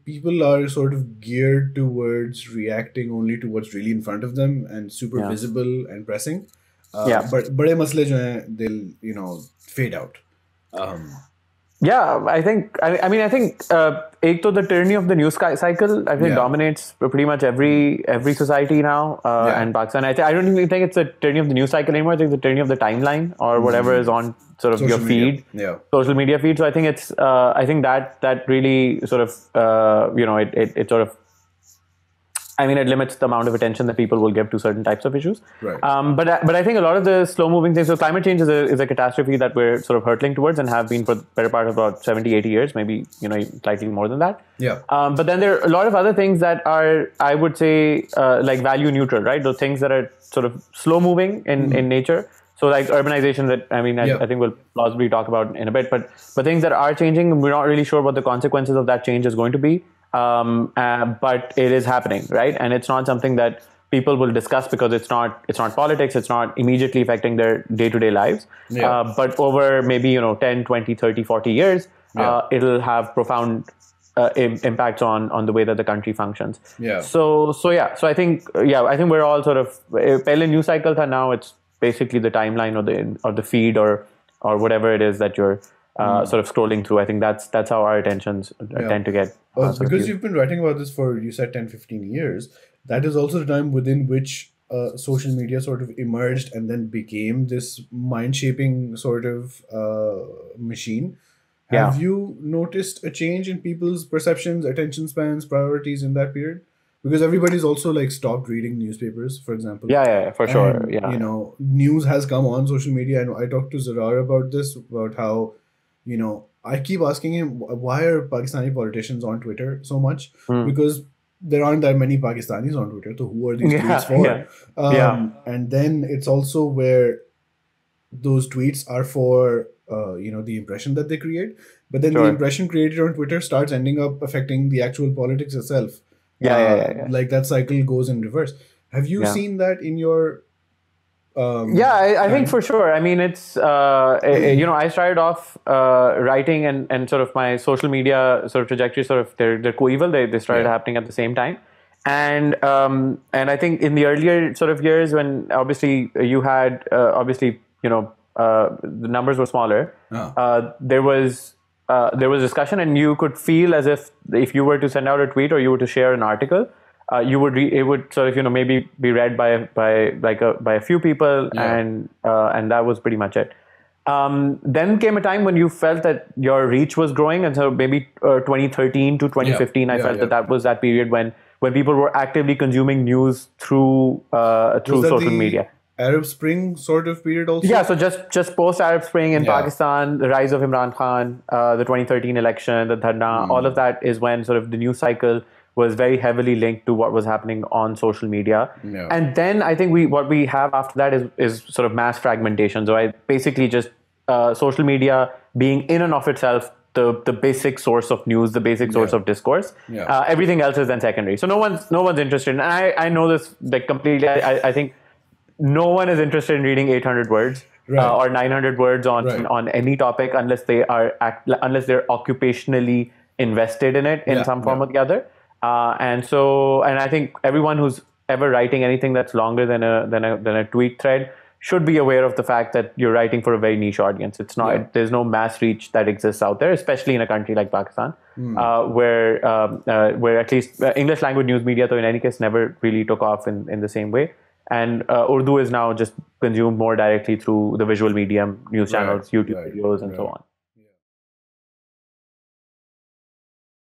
people are sort of geared towards reacting only to what's really in front of them and super Yeah. visible and pressing. Yeah. But बड़े मसले जो हैं, they'll fade out. Yeah, I think. I mean, I think. एक तो the tyranny of the news cycle, I think, dominates pretty much every society now. And Pakistan, I don't even think it's the tyranny of the news cycle anymore. I think it's the tyranny of the timeline or whatever is on sort of Social your media. feed, social media feed. So I think it's. I think that really sort of it sort of. I mean, it limits the amount of attention that people will give to certain types of issues. Right. But I think a lot of the slow-moving things. So climate change is a catastrophe that we're sort of hurtling towards and have been for the better part of about 70, 80 years, maybe slightly more than that. Yeah. But then there are a lot of other things that are, I would say, like value neutral, right? Those things that are sort of slow-moving in nature. So like urbanization, that I mean, I think we'll plausibly talk about in a bit. But things that are changing, we're not really sure what the consequences of that change is going to be. But it is happening, right? And it's not something that people will discuss because it's not politics. It's not immediately affecting their day-to-day lives. But over maybe 10, 20, 30, 40 years, it'll have profound impacts on the way that the country functions. So I think we're all sort of pehle news cycle tha, now it's basically the timeline or the feed or whatever it is that you're sort of scrolling through. I think that's how our attentions tend to get. Because you've been writing about this for, you said, 10, 15 years. That is also the time within which social media sort of emerged and then became this mind-shaping sort of machine. Have you noticed a change in people's perceptions, attention spans, priorities in that period? Because everybody's also like stopped reading newspapers, for example. Yeah, for sure. And, news has come on social media. And I talked to Zarar about this, about how, I keep asking him, why are Pakistani politicians on Twitter so much? Because there aren't that many Pakistanis on Twitter. So who are these tweets for? And then it's also where those tweets are for, the impression that they create. But then the impression created on Twitter starts ending up affecting the actual politics itself. Like that cycle goes in reverse. Have you seen that in your... I think for sure. I mean, it's, I started off writing and sort of my social media sort of trajectory, sort of they're co-eval. They started happening at the same time. And I think in the earlier sort of years when obviously you had, the numbers were smaller, there was discussion, and you could feel as if you were to send out a tweet or you were to share an article, it would sort of maybe be read by a few people, and that was pretty much it. Then came a time when you felt that your reach was growing, and so maybe 2013 to 2015, I felt that was that period when people were actively consuming news through social media. Arab Spring sort of period also? Yeah, so just post Arab Spring in Pakistan, the rise of Imran Khan, the 2013 election, the Dharna, all of that is when sort of the news cycle was very heavily linked to what was happening on social media. And then I think what we have after that is sort of mass fragmentation. So I basically just social media being in and of itself the basic source of news, the basic source of discourse. Everything else is then secondary. So no one's interested. And I know this like completely. I think no one is interested in reading 800 words or 900 words on any topic unless they're occupationally invested in it in some form or the other. And I think everyone who's ever writing anything that's longer than a tweet thread should be aware of the fact that you're writing for a very niche audience. It's not there's no mass reach that exists out there, especially in a country like Pakistan, where at least English language news media, though in any case, never really took off in the same way. And Urdu is now just consumed more directly through the visual medium, news channels, YouTube videos, and so on.